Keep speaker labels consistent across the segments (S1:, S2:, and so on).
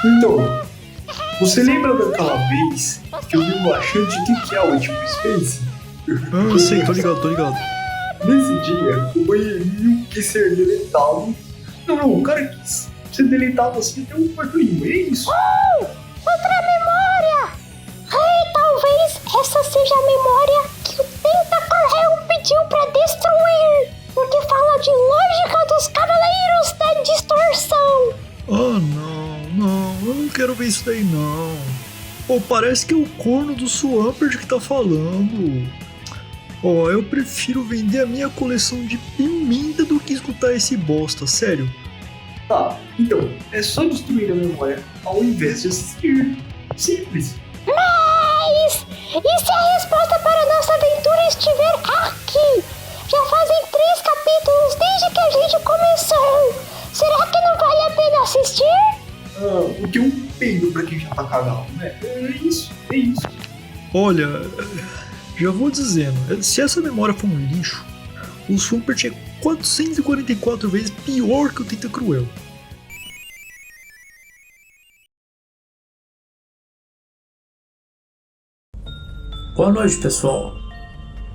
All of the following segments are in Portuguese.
S1: Então, você lembra daquela vez que eu vi um laxante de que é o tipo Space?
S2: Ah, sei, tô ligado.
S1: Nesse dia, o banheirinho quis ser deletado. Não, o cara quis ser deletado assim até um quarto limpo, é isso?
S3: Outra memória! Talvez essa seja a memória que o Tentacle pediu pra destruir, porque fala de lógica dos Cavaleiros da Distorção.
S2: Ah, não, eu não quero ver isso daí não. Pô, parece que é o corno do Swampert que tá falando. Ó, eu prefiro vender a minha coleção de pimenta do que escutar esse bosta, sério.
S1: Tá, então, é só destruir a memória ao invés de assistir. Simples.
S3: Mas e se a resposta para a nossa aventura estiver aqui? Já fazem 3 capítulos desde que a gente começou. Será que não vale a pena assistir?
S1: Porque um peido pra quem já tá cagado, né? É isso.
S2: Olha, já vou dizendo, se essa memória for um lixo, o Swampert é 444 vezes pior que o Tentacruel.
S4: Boa noite, pessoal.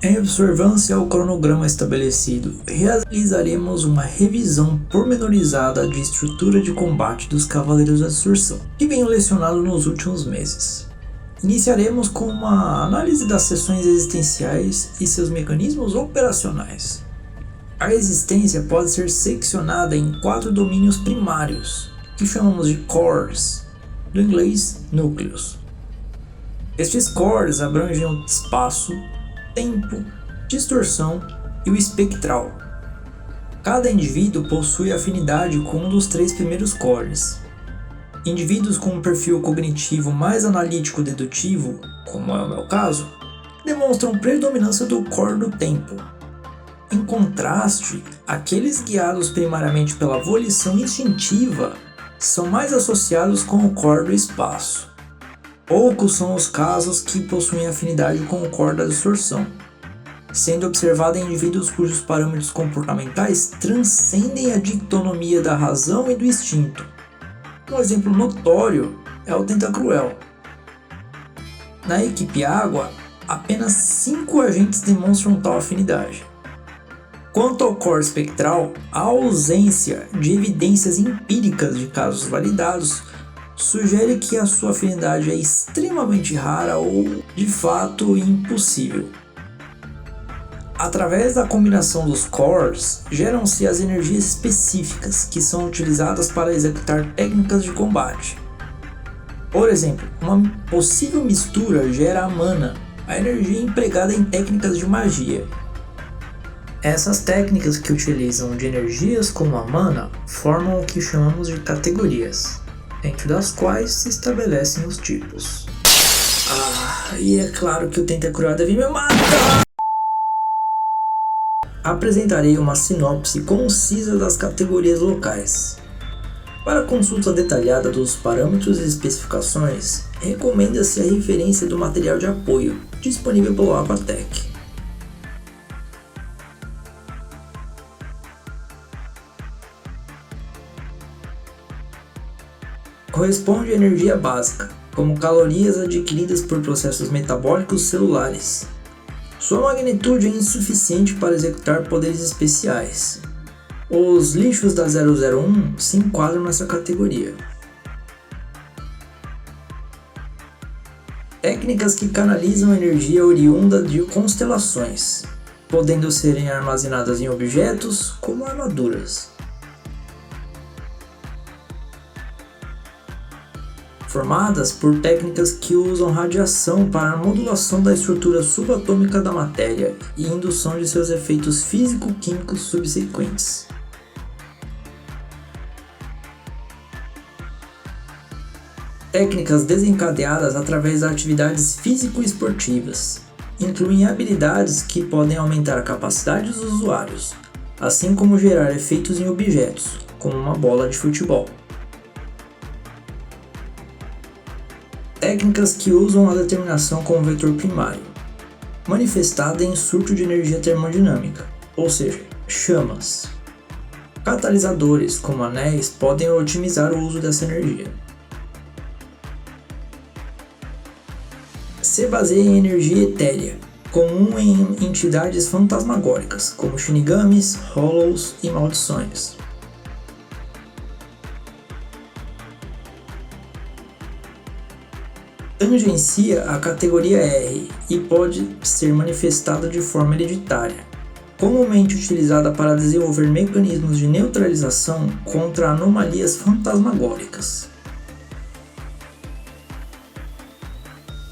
S4: Em observância ao cronograma estabelecido, realizaremos uma revisão pormenorizada de estrutura de combate dos Cavaleiros da Distorção, que venho lecionado nos últimos meses. Iniciaremos com uma análise das seções existenciais e seus mecanismos operacionais. A existência pode ser seccionada em 4 domínios primários, que chamamos de cores, do inglês núcleos. Estes cores abrangem o espaço, tempo, distorção e o espectral. Cada indivíduo possui afinidade com um dos 3 primeiros cores. Indivíduos com um perfil cognitivo mais analítico-dedutivo, como é o meu caso, demonstram predominância do core do tempo. Em contraste, aqueles guiados primariamente pela volição instintiva são mais associados com o core do espaço. Poucos são os casos que possuem afinidade com o core da distorção, sendo observado em indivíduos cujos parâmetros comportamentais transcendem a dicotomia da razão e do instinto. Um exemplo notório é o Tentacruel. Na equipe Água, apenas 5 agentes demonstram tal afinidade. Quanto ao core espectral, a ausência de evidências empíricas de casos validados sugere que a sua afinidade é extremamente rara ou, de fato, impossível. Através da combinação dos cores, geram-se as energias específicas que são utilizadas para executar técnicas de combate. Por exemplo, uma possível mistura gera a mana, a energia empregada em técnicas de magia. Essas técnicas que utilizam de energias como a mana formam o que chamamos de categorias, entre das quais se estabelecem os tipos. E é claro que o Tentacruel deve me matar! Apresentarei uma sinopse concisa das categorias locais. Para consulta detalhada dos parâmetros e especificações, recomenda-se a referência do material de apoio, disponível pelo Apatec. Corresponde à energia básica, como calorias adquiridas por processos metabólicos celulares. Sua magnitude é insuficiente para executar poderes especiais. Os lixos da 001 se enquadram nessa categoria. Técnicas que canalizam energia oriunda de constelações, podendo serem armazenadas em objetos como armaduras. Formadas por técnicas que usam radiação para a modulação da estrutura subatômica da matéria e indução de seus efeitos físico-químicos subsequentes. Técnicas desencadeadas através de atividades físico-esportivas incluem habilidades que podem aumentar a capacidade dos usuários, assim como gerar efeitos em objetos, como uma bola de futebol. Técnicas que usam a determinação como vetor primário, manifestada em surto de energia termodinâmica, ou seja, chamas. Catalisadores, como anéis, podem otimizar o uso dessa energia. se baseia em energia etérea, comum em entidades fantasmagóricas, como shinigamis, hollows e maldições. Tangencia a categoria R e pode ser manifestada de forma hereditária, comumente utilizada para desenvolver mecanismos de neutralização contra anomalias fantasmagóricas.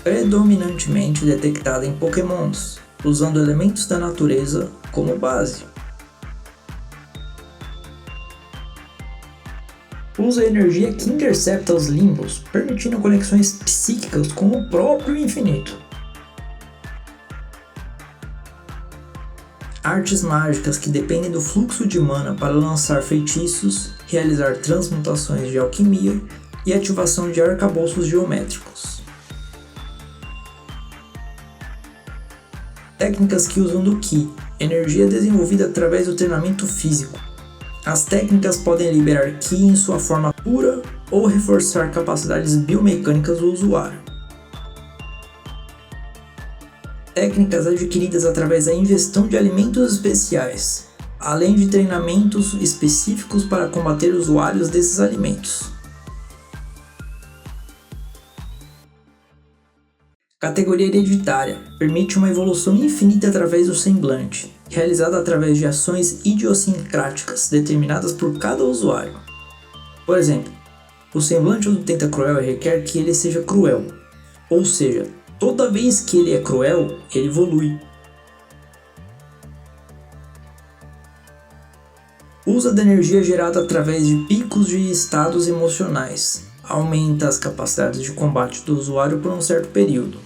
S4: Predominantemente detectada em Pokémons, usando elementos da natureza como base. Usa energia que intercepta os limbos, permitindo conexões psíquicas com o próprio infinito. Artes mágicas que dependem do fluxo de mana para lançar feitiços, realizar transmutações de alquimia e ativação de arcabouços geométricos. Técnicas que usam do Ki, energia desenvolvida através do treinamento físico. As técnicas podem liberar Ki em sua forma pura ou reforçar capacidades biomecânicas do usuário. Técnicas adquiridas através da ingestão de alimentos especiais, além de treinamentos específicos para combater usuários desses alimentos. Categoria hereditária permite uma evolução infinita através do semblante, realizada através de ações idiosincráticas determinadas por cada usuário. Por exemplo, o semblante do Tentacruel requer que ele seja cruel, ou seja, toda vez que ele é cruel, ele evolui. Usa da energia gerada através de picos de estados emocionais, aumenta as capacidades de combate do usuário por um certo período.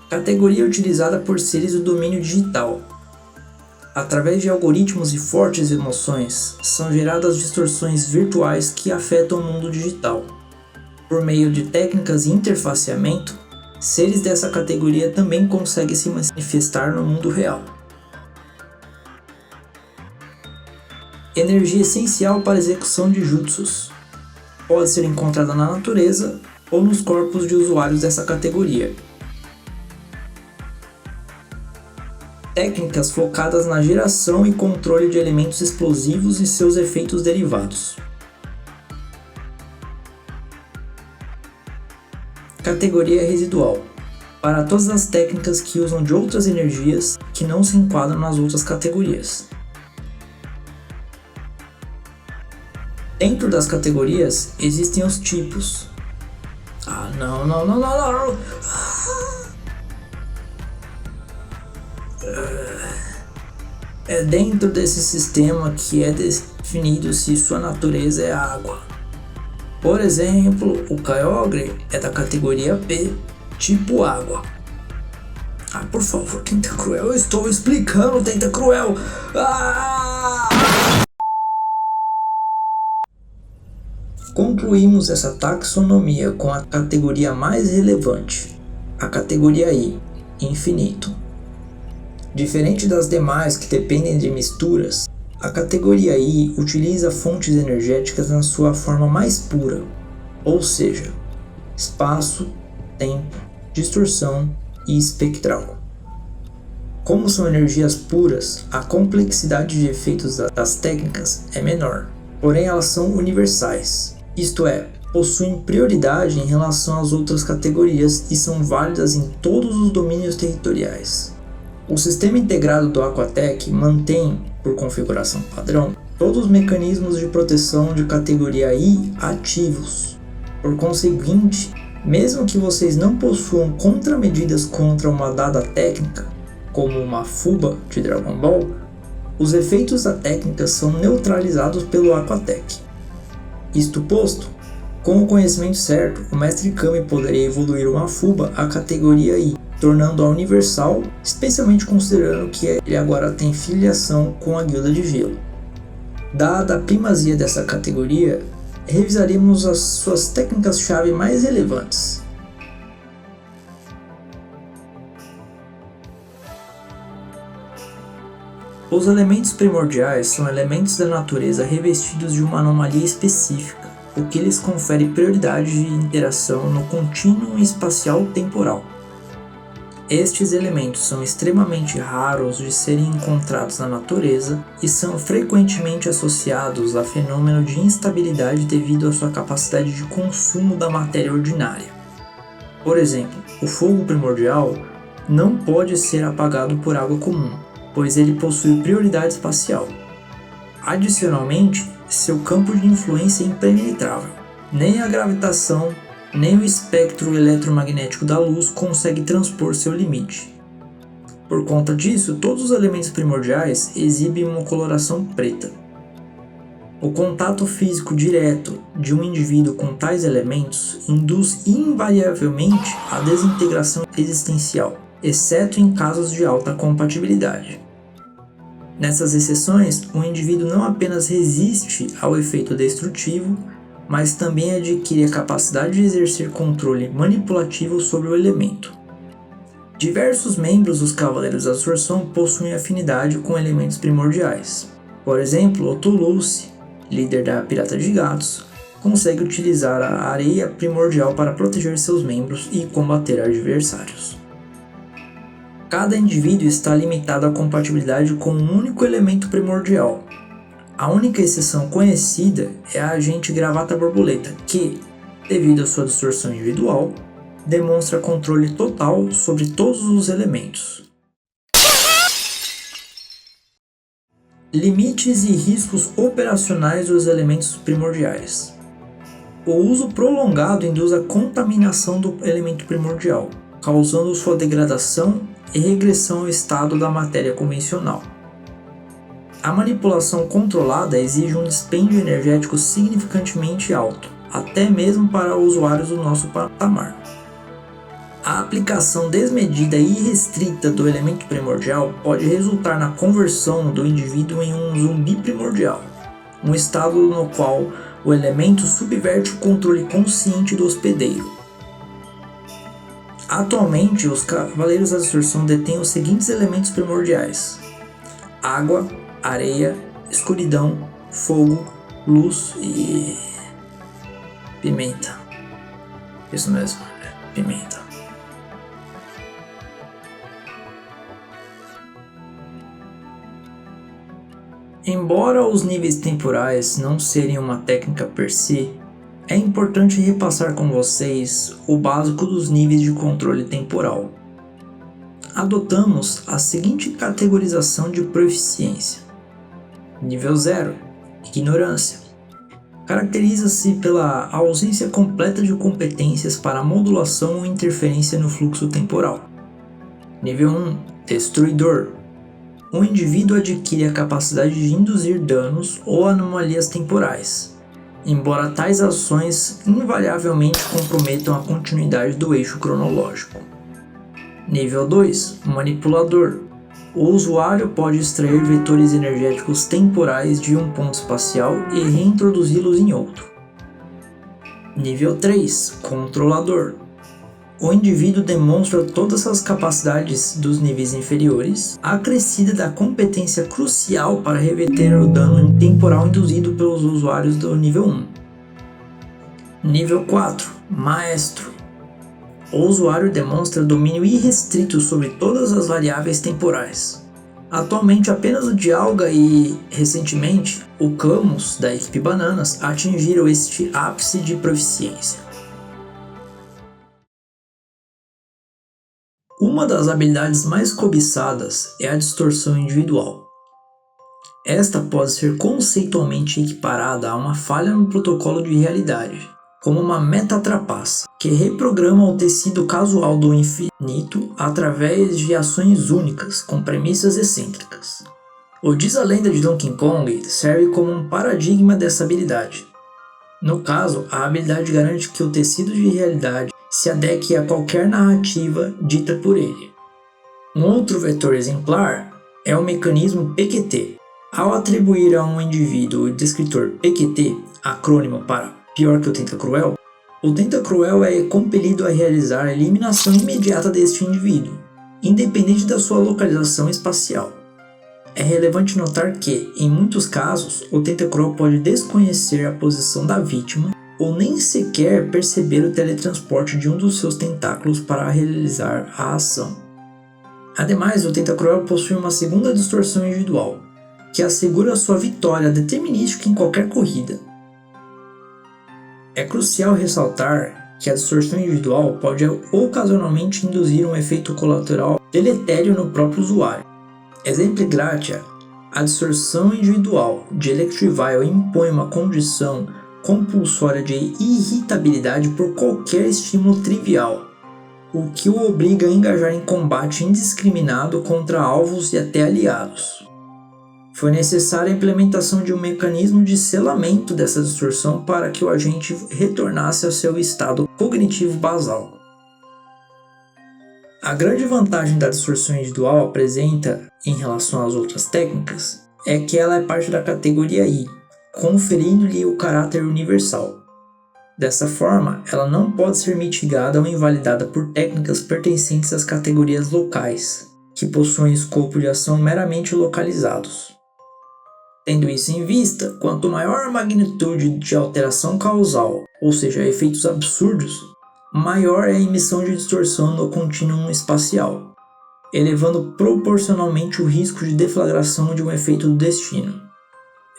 S4: Categoria utilizada por seres do domínio digital. Através de algoritmos e fortes emoções, são geradas distorções virtuais que afetam o mundo digital. Por meio de técnicas de interfaceamento, seres dessa categoria também conseguem se manifestar no mundo real. Energia essencial para a execução de jutsus. Pode ser encontrada na natureza ou nos corpos de usuários dessa categoria. Técnicas focadas na geração e controle de elementos explosivos e seus efeitos derivados. Categoria residual. Para todas as técnicas que usam de outras energias que não se enquadram nas outras categorias. Dentro das categorias existem os tipos. Não. É dentro desse sistema que é definido se sua natureza é água. Por exemplo, o Kyogre é da categoria P, tipo água. Por favor, Tentacruel, eu estou explicando, Tentacruel! Concluímos essa taxonomia com a categoria mais relevante, a categoria I, infinito. Diferente das demais que dependem de misturas, a categoria I utiliza fontes energéticas na sua forma mais pura, ou seja, espaço, tempo, distorção e espectral. Como são energias puras, a complexidade de efeitos das técnicas é menor, porém elas são universais, isto é, possuem prioridade em relação às outras categorias e são válidas em todos os domínios territoriais. O sistema integrado do Aquatech mantém, por configuração padrão, todos os mecanismos de proteção de categoria I ativos. Por conseguinte, mesmo que vocês não possuam contramedidas contra uma dada técnica, como uma Fuba de Dragon Ball, os efeitos da técnica são neutralizados pelo Aquatech. Isto posto, com o conhecimento certo, o Mestre Kami poderia evoluir uma Fuba à categoria I, tornando-a universal, especialmente considerando que ele agora tem filiação com a Guilda de Gelo. Dada a primazia dessa categoria, revisaremos as suas técnicas-chave mais relevantes. Os elementos primordiais são elementos da natureza revestidos de uma anomalia específica, o que lhes confere prioridade de interação no contínuo espacial-temporal. Estes elementos são extremamente raros de serem encontrados na natureza e são frequentemente associados a fenômeno de instabilidade devido à sua capacidade de consumo da matéria ordinária. Por exemplo, o fogo primordial não pode ser apagado por água comum, pois ele possui prioridade espacial. Adicionalmente, seu campo de influência é impenetrável. Nem a gravitação, nem o espectro eletromagnético da luz consegue transpor seu limite. Por conta disso, todos os elementos primordiais exibem uma coloração preta. O contato físico direto de um indivíduo com tais elementos induz invariavelmente a desintegração existencial, exceto em casos de alta compatibilidade. Nessas exceções, o indivíduo não apenas resiste ao efeito destrutivo, mas também adquire a capacidade de exercer controle manipulativo sobre o elemento. Diversos membros dos Cavaleiros da Absorção possuem afinidade com elementos primordiais. Por exemplo, Otto Lucy, líder da Pirata de Gatos, consegue utilizar a areia primordial para proteger seus membros e combater adversários. Cada indivíduo está limitado à compatibilidade com um único elemento primordial. A única exceção conhecida é a agente Gravata Borboleta, que, devido à sua distorção individual, demonstra controle total sobre todos os elementos. Limites e riscos operacionais dos elementos primordiais. O uso prolongado induz a contaminação do elemento primordial, causando sua degradação e regressão ao estado da matéria convencional. A manipulação controlada exige um dispêndio energético significantemente alto, até mesmo para usuários do nosso patamar. A aplicação desmedida e irrestrita do elemento primordial pode resultar na conversão do indivíduo em um zumbi primordial, um estado no qual o elemento subverte o controle consciente do hospedeiro. Atualmente, os Cavaleiros da Absorção detêm os seguintes elementos primordiais: água, areia, escuridão, fogo, luz e pimenta. Isso mesmo, pimenta. Embora os níveis temporais não serem uma técnica per se, é importante repassar com vocês o básico dos níveis de controle temporal. Adotamos a seguinte categorização de proficiência. Nível 0, ignorância. Caracteriza-se pela ausência completa de competências para modulação ou interferência no fluxo temporal. Nível 1, destruidor. O indivíduo adquire a capacidade de induzir danos ou anomalias temporais, embora tais ações invariavelmente comprometam a continuidade do eixo cronológico. Nível 2, manipulador. O usuário pode extrair vetores energéticos temporais de um ponto espacial e reintroduzi-los em outro. Nível 3, controlador. O indivíduo demonstra todas as capacidades dos níveis inferiores, acrescida da competência crucial para reverter o dano temporal induzido pelos usuários do nível 1. Nível 4, maestro. O usuário demonstra domínio irrestrito sobre todas as variáveis temporais. Atualmente apenas o Dialga e, recentemente, o Camus da equipe Bananas atingiram este ápice de proficiência. Uma das habilidades mais cobiçadas é a distorção individual. Esta pode ser conceitualmente equiparada a uma falha no protocolo de realidade, como uma meta-trapaça, que reprograma o tecido casual do infinito através de ações únicas com premissas excêntricas. O Diz a Lenda de Donkey Kong serve como um paradigma dessa habilidade. No caso, a habilidade garante que o tecido de realidade se adeque a qualquer narrativa dita por ele. Um outro vetor exemplar é o mecanismo PQT. Ao atribuir a um indivíduo o descritor PQT, acrônimo para Pior que o Tentacruel, o Tentacruel é compelido a realizar a eliminação imediata deste indivíduo, independente da sua localização espacial. É relevante notar que, em muitos casos, o Tentacruel pode desconhecer a posição da vítima ou nem sequer perceber o teletransporte de um dos seus tentáculos para realizar a ação. Ademais, o Tentacruel possui uma segunda distorção individual, que assegura sua vitória determinística em qualquer corrida. É crucial ressaltar que a distorção individual pode ocasionalmente induzir um efeito colateral deletério no próprio usuário. Exemplo gratia, a distorção individual de Electivire impõe uma condição compulsória de irritabilidade por qualquer estímulo trivial, o que o obriga a engajar em combate indiscriminado contra alvos e até aliados. Foi necessária a implementação de um mecanismo de selamento dessa distorção para que o agente retornasse ao seu estado cognitivo basal. A grande vantagem da distorção individual apresenta, em relação às outras técnicas, é que ela é parte da categoria I, conferindo-lhe o caráter universal. Dessa forma, ela não pode ser mitigada ou invalidada por técnicas pertencentes às categorias locais, que possuem escopo de ação meramente localizados. Tendo isso em vista, quanto maior a magnitude de alteração causal, ou seja, efeitos absurdos, maior é a emissão de distorção no contínuo espacial, elevando proporcionalmente o risco de deflagração de um efeito do destino.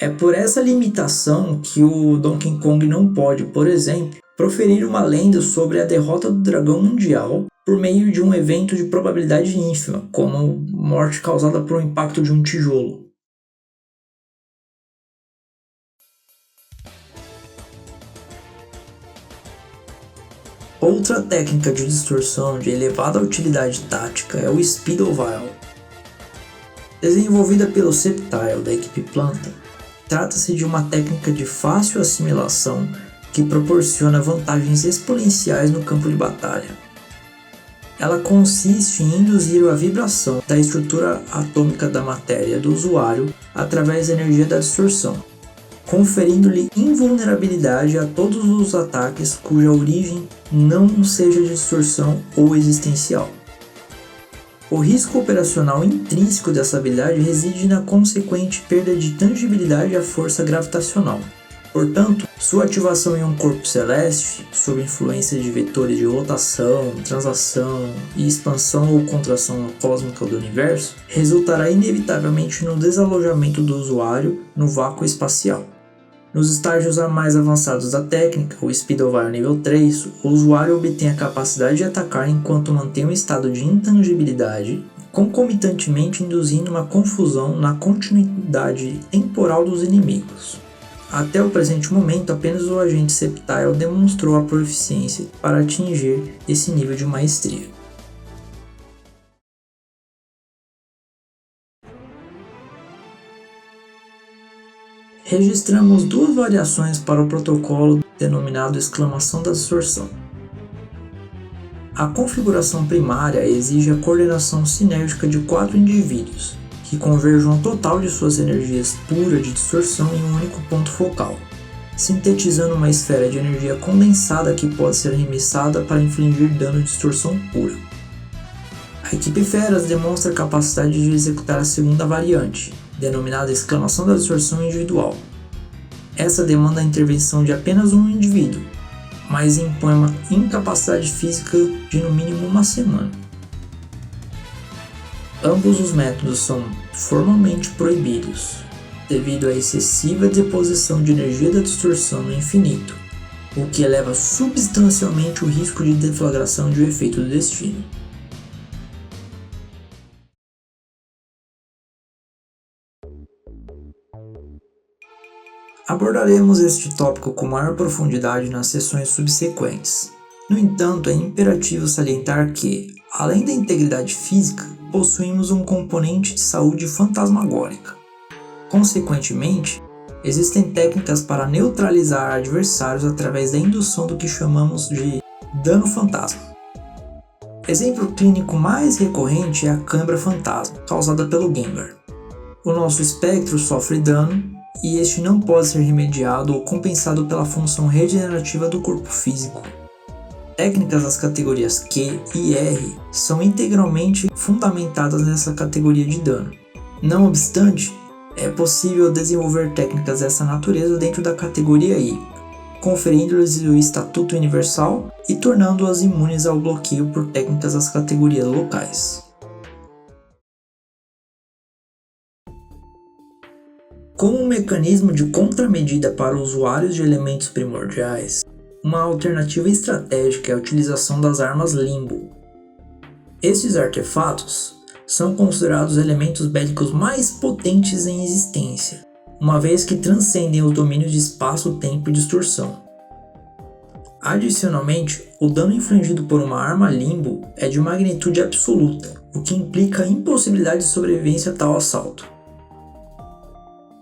S4: É por essa limitação que o Donkey Kong não pode, por exemplo, proferir uma lenda sobre a derrota do dragão mundial por meio de um evento de probabilidade ínfima, como morte causada por um impacto de um tijolo. Outra técnica de distorção de elevada utilidade tática é o Speedovile. Desenvolvida pelo Sceptile da equipe Planta, trata-se de uma técnica de fácil assimilação que proporciona vantagens exponenciais no campo de batalha. Ela consiste em induzir a vibração da estrutura atômica da matéria do usuário através da energia da distorção, conferindo-lhe invulnerabilidade a todos os ataques cuja origem não seja de distorção ou existencial. O risco operacional intrínseco dessa habilidade reside na consequente perda de tangibilidade à força gravitacional. Portanto, sua ativação em um corpo celeste, sob influência de vetores de rotação, translação e expansão ou contração cósmica do universo, resultará inevitavelmente no desalojamento do usuário no vácuo espacial. Nos estágios mais avançados da técnica, o Speedovile nível 3, o usuário obtém a capacidade de atacar enquanto mantém um estado de intangibilidade, concomitantemente induzindo uma confusão na continuidade temporal dos inimigos. Até o presente momento, apenas o agente Sceptile demonstrou a proficiência para atingir esse nível de maestria. Registramos duas variações para o protocolo denominado exclamação da distorção. A configuração primária exige a coordenação sinérgica de 4 indivíduos, que converjam o total de suas energias puras de distorção em um único ponto focal, sintetizando uma esfera de energia condensada que pode ser arremessada para infligir dano de distorção pura. A equipe Feras demonstra a capacidade de executar a segunda variante, denominada exclamação da distorção individual. Essa demanda a intervenção de apenas um indivíduo, mas impõe uma incapacidade física de no mínimo uma semana. Ambos os métodos são formalmente proibidos, devido à excessiva deposição de energia da distorção no infinito, o que eleva substancialmente o risco de deflagração de um efeito do destino. Abordaremos este tópico com maior profundidade nas sessões subsequentes. No entanto, é imperativo salientar que, além da integridade física, possuímos um componente de saúde fantasmagórica. Consequentemente, existem técnicas para neutralizar adversários através da indução do que chamamos de dano fantasma. Exemplo clínico mais recorrente é a cãibra fantasma, causada pelo Gengar. O nosso espectro sofre dano, e este não pode ser remediado ou compensado pela função regenerativa do corpo físico. Técnicas das categorias Q e R são integralmente fundamentadas nessa categoria de dano. Não obstante, é possível desenvolver técnicas dessa natureza dentro da categoria I. conferindo-lhes o Estatuto Universal e tornando-as imunes ao bloqueio por técnicas das categorias locais. Como um mecanismo de contramedida para usuários de elementos primordiais, uma alternativa estratégica é a utilização das armas Limbo. Estes artefatos são considerados elementos bélicos mais potentes em existência, uma vez que transcendem os domínios de espaço, tempo e distorção. Adicionalmente, o dano infligido por uma arma Limbo é de magnitude absoluta, o que implica a impossibilidade de sobrevivência a tal assalto.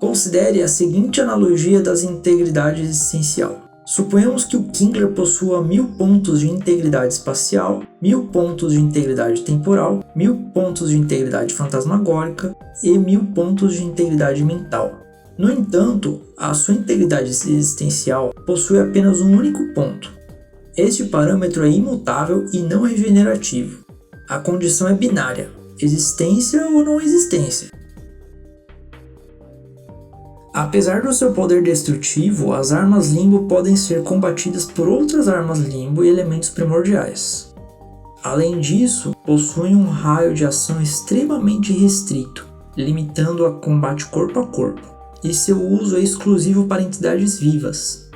S4: Considere a seguinte analogia das integridades existencial. Suponhamos que o Kingler possua 1000 pontos de integridade espacial, 1000 pontos de integridade temporal, 1000 pontos de integridade fantasmagórica e 1000 pontos de integridade mental. No entanto, a sua integridade existencial possui apenas um único ponto. Este parâmetro é imutável e não regenerativo. A condição é binária, existência ou não existência. Apesar do seu poder destrutivo, as armas Limbo podem ser combatidas por outras armas Limbo e elementos primordiais. Além disso, possuem um raio de ação extremamente restrito, limitando a combate corpo a corpo, e seu uso é exclusivo para entidades vivas.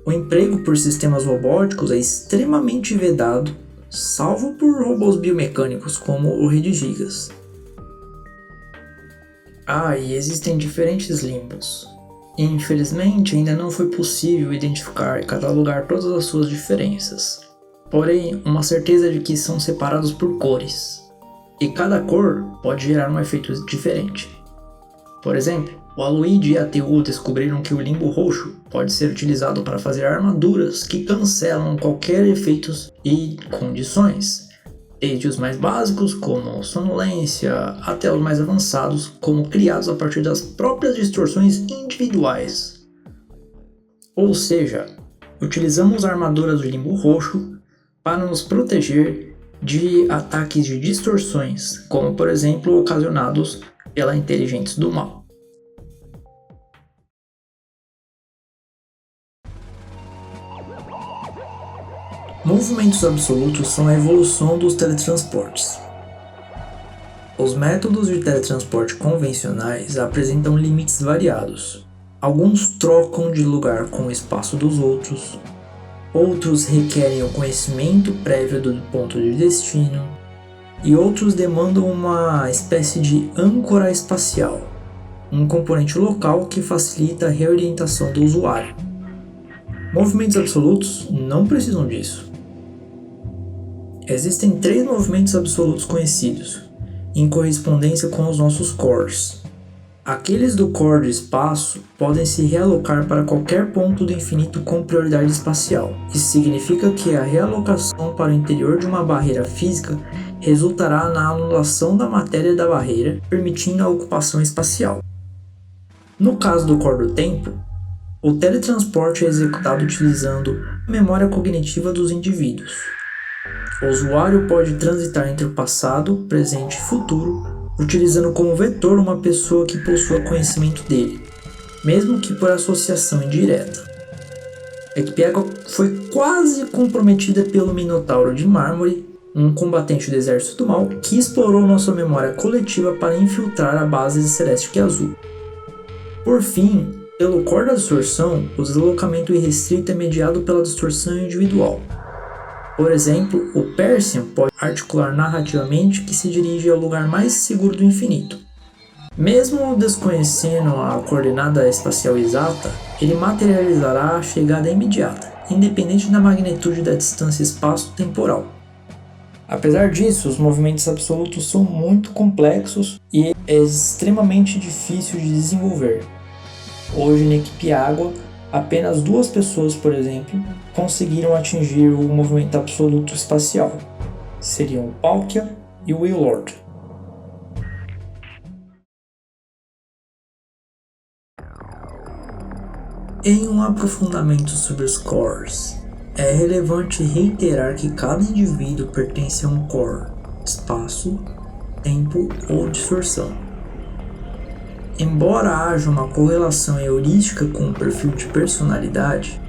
S4: O emprego por sistemas robóticos é extremamente vedado, salvo por robôs biomecânicos como o Redigigas. E existem diferentes Limbos. Infelizmente, ainda não foi possível identificar e catalogar todas as suas diferenças. Porém, uma certeza de que são separados por cores. E cada cor pode gerar um efeito diferente. Por exemplo, o Aloyd e a TU descobriram que o Limbo roxo pode ser utilizado para fazer armaduras que cancelam qualquer efeitos e condições, desde os mais básicos, como sonolência, até os mais avançados, como criados a partir das próprias distorções individuais. Ou seja, utilizamos armaduras do Limbo roxo para nos proteger de ataques de distorções, como por exemplo ocasionados pela inteligência do mal. Movimentos absolutos são a evolução dos teletransportes. Os métodos de teletransporte convencionais apresentam limites variados. Alguns trocam de lugar com o espaço dos outros, outros requerem o conhecimento prévio do ponto de destino, e outros demandam uma espécie de âncora espacial, um componente local que facilita a reorientação do usuário. Movimentos absolutos não precisam disso. Existem 3 movimentos absolutos conhecidos, em correspondência com os nossos cores. Aqueles do core de espaço podem se realocar para qualquer ponto do infinito com prioridade espacial. Isso significa que a realocação para o interior de uma barreira física resultará na anulação da matéria da barreira, permitindo a ocupação espacial. No caso do core do tempo, o teletransporte é executado utilizando a memória cognitiva dos indivíduos. O usuário pode transitar entre o passado, presente e futuro, utilizando como vetor uma pessoa que possua conhecimento dele, mesmo que por associação indireta. Ekpiago foi quase comprometida pelo Minotauro de Mármore, um combatente do Exército do Mal, que explorou nossa memória coletiva para infiltrar a base Celeste Azul. Por fim, pelo core da distorção, o deslocamento irrestrito é mediado pela distorção individual. Por exemplo, o Persian pode articular narrativamente que se dirige ao lugar mais seguro do infinito. Mesmo desconhecendo a coordenada espacial exata, ele materializará a chegada imediata, independente da magnitude da distância espaço-temporal. Apesar disso, os movimentos absolutos são muito complexos e é extremamente difícil de desenvolver. Hoje, na Ekpiago, apenas 2 pessoas, por exemplo, conseguiram atingir o movimento absoluto espacial. Seriam o Palkia e o Willord. Em um aprofundamento sobre os cores, é relevante reiterar que cada indivíduo pertence a um core, espaço, tempo ou distorção. Embora haja uma correlação heurística com o perfil de personalidade,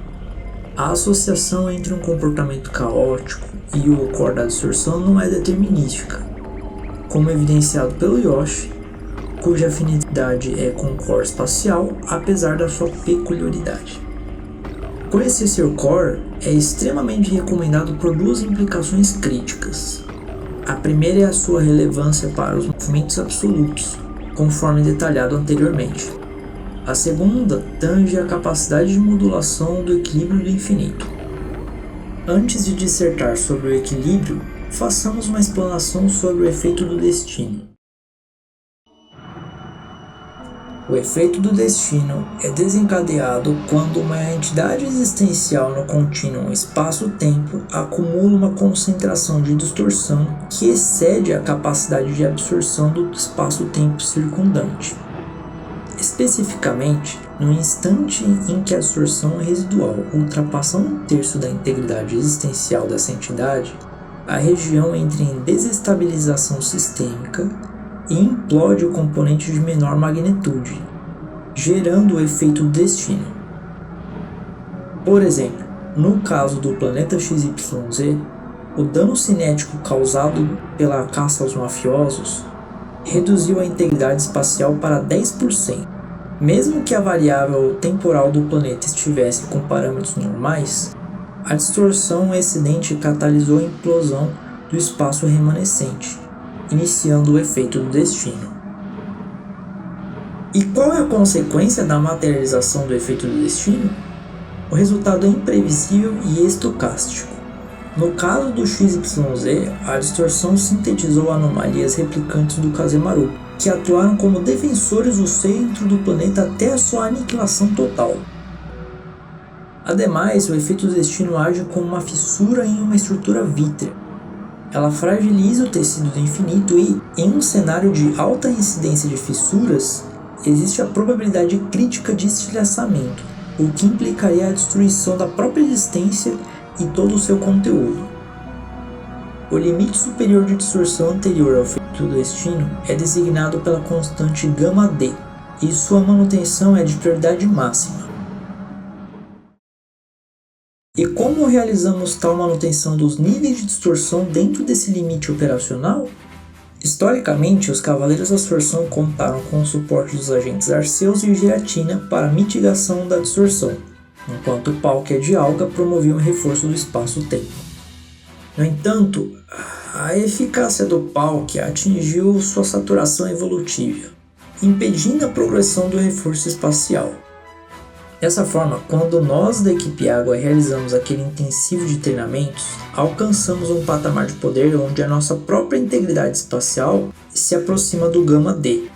S4: A associação entre um comportamento caótico e o core da distorção não é determinística, como evidenciado pelo Yoshi, cuja afinidade é com o core espacial, apesar da sua peculiaridade. Conhecer seu core é extremamente recomendado por duas implicações críticas. A primeira é a sua relevância para os movimentos absolutos, conforme detalhado anteriormente. A segunda tange a capacidade de modulação do equilíbrio do infinito. Antes de dissertar sobre o equilíbrio, façamos uma explanação sobre o efeito do destino. O efeito do destino é desencadeado quando uma entidade existencial no contínuo espaço-tempo acumula uma concentração de distorção que excede a capacidade de absorção do espaço-tempo circundante. Especificamente, no instante em que a distorção residual ultrapassa 1/3 da integridade existencial dessa entidade, a região entra em desestabilização sistêmica e implode o componente de menor magnitude, gerando o efeito do destino. Por exemplo, no caso do planeta XYZ, o dano cinético causado pela caça aos mafiosos reduziu a integridade espacial para 10%. Mesmo que a variável temporal do planeta estivesse com parâmetros normais, a distorção excedente catalisou a implosão do espaço remanescente, iniciando o efeito do destino. E qual é a consequência da materialização do efeito do destino? O resultado é imprevisível e estocástico. No caso do XYZ, a distorção sintetizou anomalias replicantes do Kazemaru, que atuaram como defensores do centro do planeta até a sua aniquilação total. Ademais, o efeito do destino age como uma fissura em uma estrutura vítrea. Ela fragiliza o tecido do infinito e, em um cenário de alta incidência de fissuras, existe a probabilidade crítica de estilhaçamento, o que implicaria a destruição da própria existência e todo o seu conteúdo. O limite superior de distorção anterior ao efeito do destino é designado pela constante γd, e sua manutenção é de prioridade máxima. E como realizamos tal manutenção dos níveis de distorção dentro desse limite operacional? Historicamente, os Cavaleiros da Distorção contaram com o suporte dos agentes Arceus e Giratina para a mitigação da distorção, enquanto o Palkia de Alga promovia um reforço do espaço-tempo. No entanto, a eficácia do Palkia atingiu sua saturação evolutiva, impedindo a progressão do reforço espacial. Dessa forma, quando nós da equipe Água realizamos aquele intensivo de treinamentos, alcançamos um patamar de poder onde a nossa própria integridade espacial se aproxima do γd.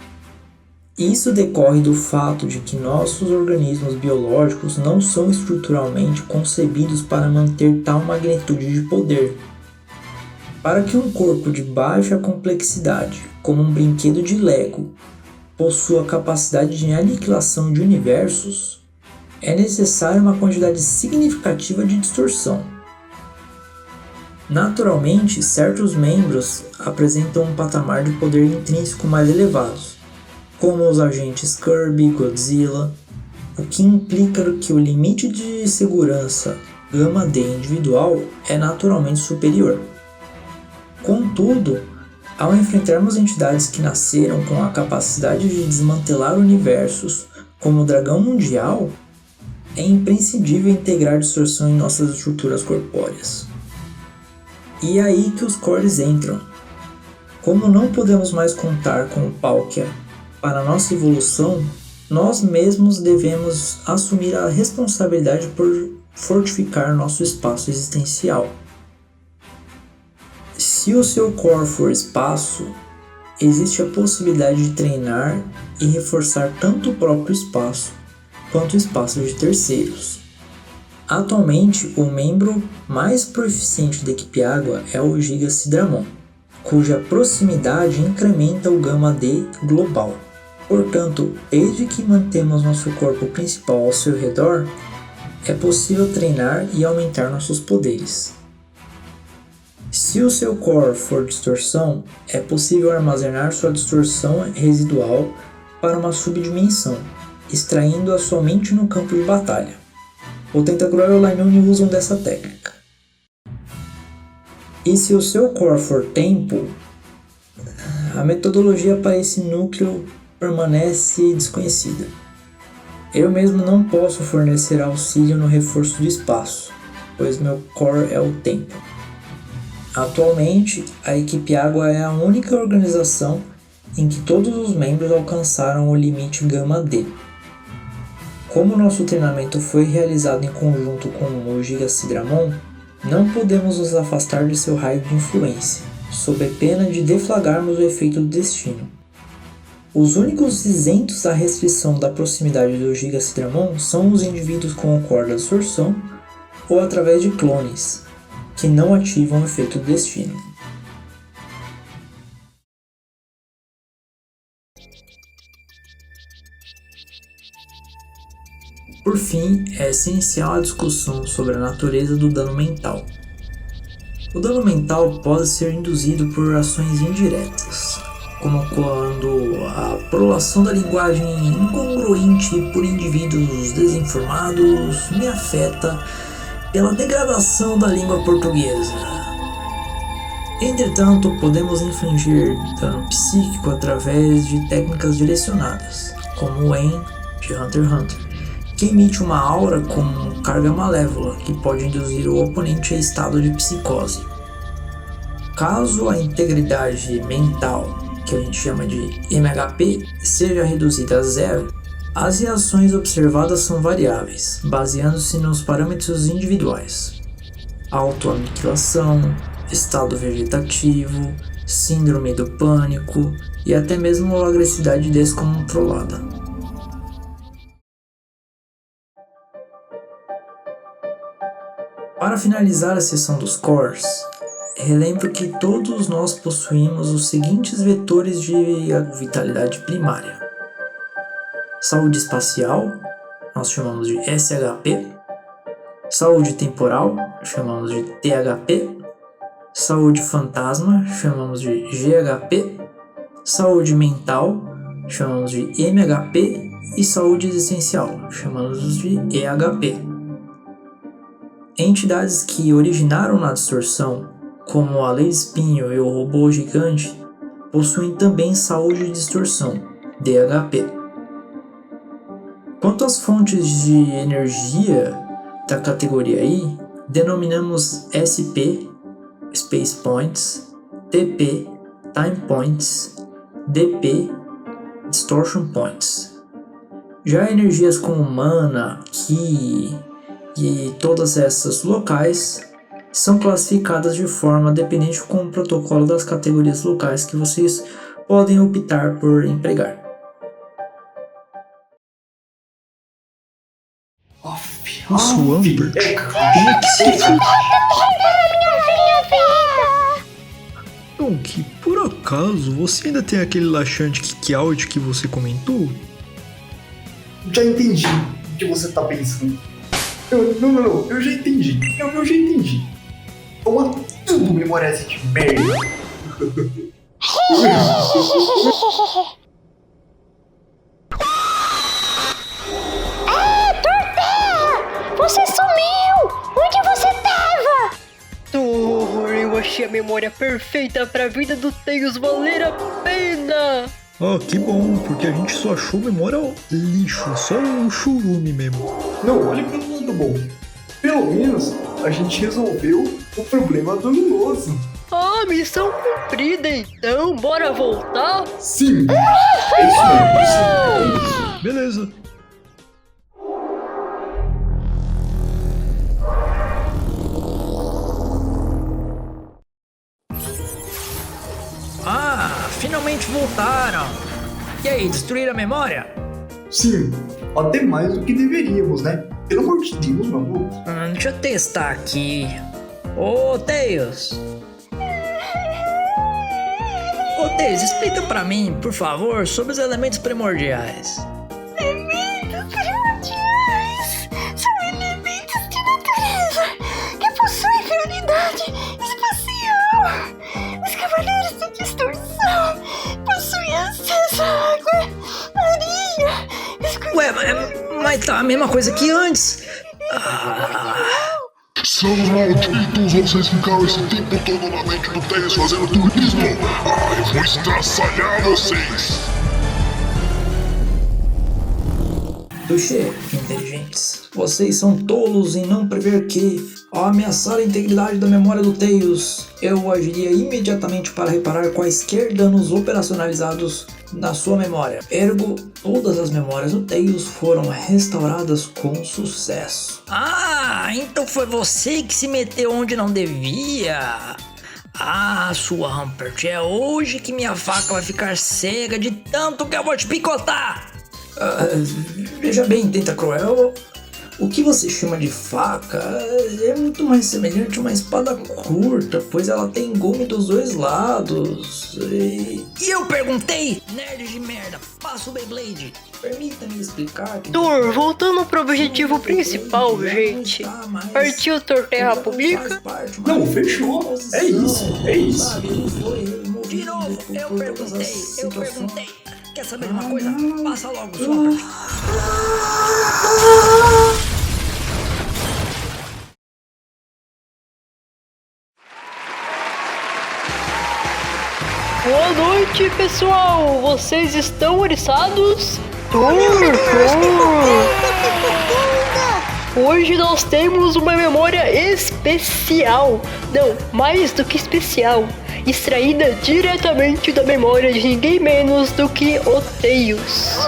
S4: Isso decorre do fato de que nossos organismos biológicos não são estruturalmente concebidos para manter tal magnitude de poder. Para que um corpo de baixa complexidade, como um brinquedo de Lego, possua capacidade de aniquilação de universos, é necessária uma quantidade significativa de distorção. Naturalmente, certos membros apresentam um patamar de poder intrínseco mais elevado, como os agentes Kirby, Godzilla, o que implica que o limite de segurança γd individual é naturalmente superior. Contudo, ao enfrentarmos entidades que nasceram com a capacidade de desmantelar universos, como o Dragão Mundial, é imprescindível integrar distorção em nossas estruturas corpóreas. E é aí que os cores entram. Como não podemos mais contar com o Palkia para nossa evolução, nós mesmos devemos assumir a responsabilidade por fortificar nosso espaço existencial. Se o seu core for espaço, existe a possibilidade de treinar e reforçar tanto o próprio espaço quanto o espaço de terceiros. Atualmente, o membro mais proficiente da equipe Água é o Giga Sidramon, cuja proximidade incrementa o γd global. Portanto, desde que mantemos nosso corpo principal ao seu redor, é possível treinar e aumentar nossos poderes. Se o seu core for distorção, é possível armazenar sua distorção residual para uma subdimensão, extraindo-a somente no campo de batalha. O Tentacruel e o Linoone usam dessa técnica. E se o seu core for tempo, a metodologia para esse núcleo permanece desconhecida. Eu mesmo não posso fornecer auxílio no reforço de espaço, pois meu core é o tempo. Atualmente, a equipe Água é a única organização em que todos os membros alcançaram o limite Gama D. Como nosso treinamento foi realizado em conjunto com o Giga Sidramon, não podemos nos afastar de seu raio de influência, sob pena de deflagrarmos o efeito do destino. Os únicos isentos da restrição da proximidade do Giga Sidramon são os indivíduos com o core da absorção ou através de clones, que não ativam o efeito do destino. Por fim, é essencial a discussão sobre a natureza do dano mental. O dano mental pode ser induzido por ações indiretas, como quando a prolação da linguagem incongruente por indivíduos desinformados me afeta pela degradação da língua portuguesa. Entretanto, podemos infligir dano psíquico através de técnicas direcionadas, como o En de Hunter x Hunter, que emite uma aura com carga malévola que pode induzir o oponente a estado de psicose. Caso a integridade mental, que a gente chama de MHP, seja reduzida a zero, as reações observadas são variáveis, baseando-se nos parâmetros individuais: autoaniquilação, estado vegetativo, síndrome do pânico e até mesmo agressividade descontrolada. Para finalizar a seção dos cores, relembro que todos nós possuímos os seguintes vetores de vitalidade primária: saúde espacial, nós chamamos de SHP; saúde temporal, chamamos de THP; saúde fantasma, chamamos de GHP; saúde mental, chamamos de MHP; e saúde existencial, chamamos de EHP. Entidades que originaram na distorção, como a Lei Espinho e o Robô Gigante, possuem também saúde de distorção, DHP. Quanto às fontes de energia da categoria I, denominamos SP, Space Points, TP, Time Points, DP, Distortion Points. Já energias como Mana, Ki e todas essas locais são classificadas de forma dependente com o protocolo das categorias locais que vocês podem optar por empregar.
S2: O Swampert tem que ser... Donkey, por acaso, você ainda tem aquele laxante Kick-Out que você comentou?
S1: Já entendi o que você tá pensando. Não, eu já entendi. Eu já entendi. Toma tudo, memória de merda.
S3: Você sumiu! Onde você tava?
S5: Eu achei a memória perfeita pra vida do Tails valer a pena!
S2: Ah, que bom, porque a gente só achou memória lixo, só um churume mesmo.
S1: Não, olha pelo lado bom. Pelo menos a gente resolveu o problema do Luminoso.
S5: Ah, missão cumprida então, bora voltar?
S1: Sim! É isso mesmo.
S2: Beleza.
S4: Ah, finalmente voltaram! E aí, destruíram a memória?
S1: Sim, até mais do que deveríamos, né? Pelo amor de Deus, meu amor.
S4: Deixa eu testar aqui. Ô, Tails! Ô, Tails, explica pra mim, por favor, sobre os elementos primordiais.
S3: Elementos primordiais são elementos de natureza que possuem prioridade espacial. Os cavaleiros da distorção possuem acesso à água, areia,
S4: Ué, mas tá a mesma coisa que antes.
S6: Seus malditos, vocês ficaram esse tempo todo na mente do Tails fazendo turismo. Eu vou estraçalhar vocês.
S4: Touché, inteligentes. Vocês são tolos em não prever que, ao ameaçar a integridade da memória do Tails, eu agiria imediatamente para reparar quaisquer danos operacionalizados na sua memória. Ergo, todas as memórias do Tails foram restauradas com sucesso.
S7: Ah, então foi você que se meteu onde não devia. Ah, sua Humpert, é hoje que minha faca vai ficar cega de tanto que eu vou te picotar.
S4: Veja bem, Tentacruel, o que você chama de faca é muito mais semelhante a uma espada curta, pois ela tem gume dos dois lados.
S7: E eu perguntei, nerd de merda, passa o Beyblade.
S4: Permita-me explicar que...
S5: Thor, voltando pro objetivo principal, gente. Partiu Torterra Pública?
S1: Não, fechou. É isso, é isso.
S7: De novo, eu perguntei. Quer saber de uma coisa? Passa logo, sua Humpert.
S5: Boa noite, pessoal! Vocês estão oriçados? Hoje nós temos uma memória especial. Não, mais do que especial. Extraída diretamente da memória de ninguém menos do que o Tails.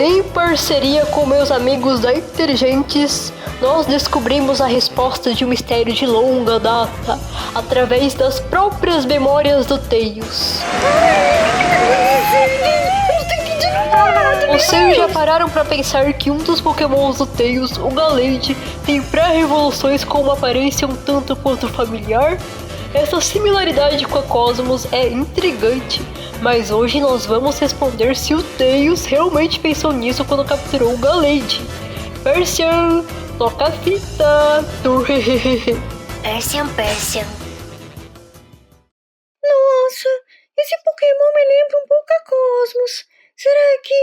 S5: Em parceria com meus amigos da Inteligentes, nós descobrimos a resposta de um mistério de longa data através das próprias memórias do Tails. Vocês já pararam pra pensar que um dos pokémons do Tails, o Gallade, tem pré-revoluções com uma aparência um tanto quanto familiar? Essa similaridade com a Cosmos é intrigante, mas hoje nós vamos responder se o Tails realmente pensou nisso quando capturou o Gallade. Persian, toca a fita!
S3: Persian.
S5: Nossa, esse Pokémon me lembra um pouco a Cosmos. Será que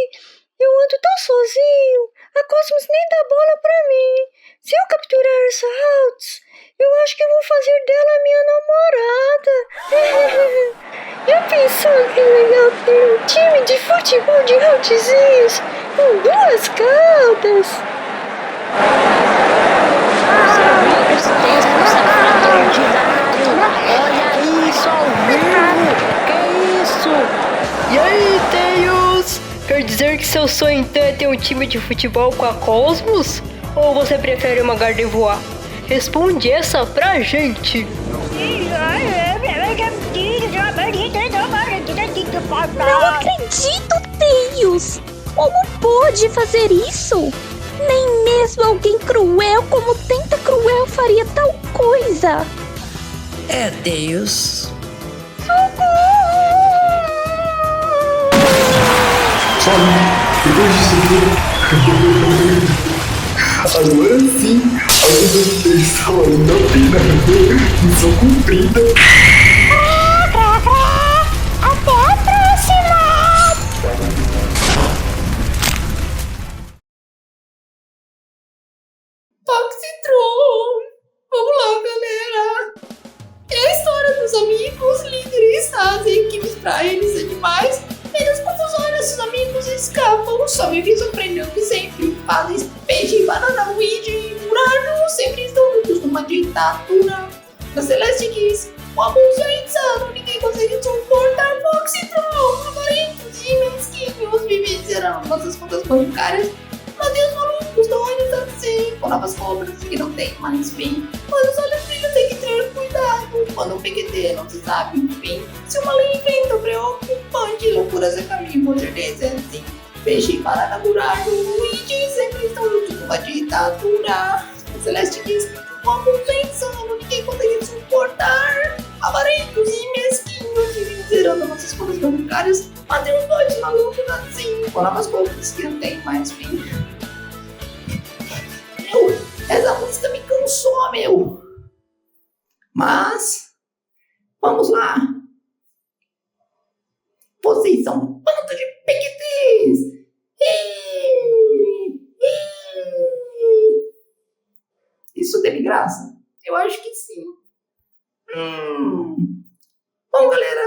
S5: eu ando tão sozinho? A Cosmos nem dá bola pra mim. Se eu capturar essa Haltz, eu acho que vou fazer dela minha namorada. Já pensou que legal ter um time de futebol de Haltzinhos com 2 caudas? Olha isso ao vivo! Que isso? E aí, Tails? Quer dizer que seu sonho então é ter um time de futebol com a Cosmos? Ou você prefere uma Gardevoir? Responde essa pra gente!
S3: Não acredito, Tails! Como pôde fazer isso? Nem mesmo alguém cruel como Tentacruel faria tal coisa!
S7: É, Tails.
S1: Sabe, depois disso tudo, agora sim, a vida do Tails está valendo a pena. Missão cumprida.
S3: Até a próxima!
S8: Toxitron! Vamos lá, galera! É a história dos amigos, líderes, as equipes pra eles animais. Menos confusões, seus amigos escapam. Só me vi surpreendendo que sempre fazem peixe, banana, Luigi, Murano. Sempre estão juntos numa ditadura. Na Celeste Kiss, o abuso é insano. Ninguém consegue suportar Toxitron. Amarentos e mesquinhos vivem zerando nossas contas bancárias. Mas Deus malucos, doidos assim, com novas cobras que não tem mais fim. Mas os olhos brilham, tem que ter cuidado. Quando o PQT não se sabe o fim. Se uma lei inventa preocupante, loucuras é caminho, com certeza é assim. Peixe para namorar, Luigi sempre estão juntos numa ditadura. A Celeste diz, como pensando, ninguém consegue suportar. Avarentos e mesquinhos vivem zerando nossas contas bancárias. Mas tem os dois malucos assim, com novas cobras que não tem mais fim. Meu, essa música me cansou, meu. Mas, vamos lá. Vocês são um bando de PQTs. isso teve graça? Eu acho que sim. Bom, galera,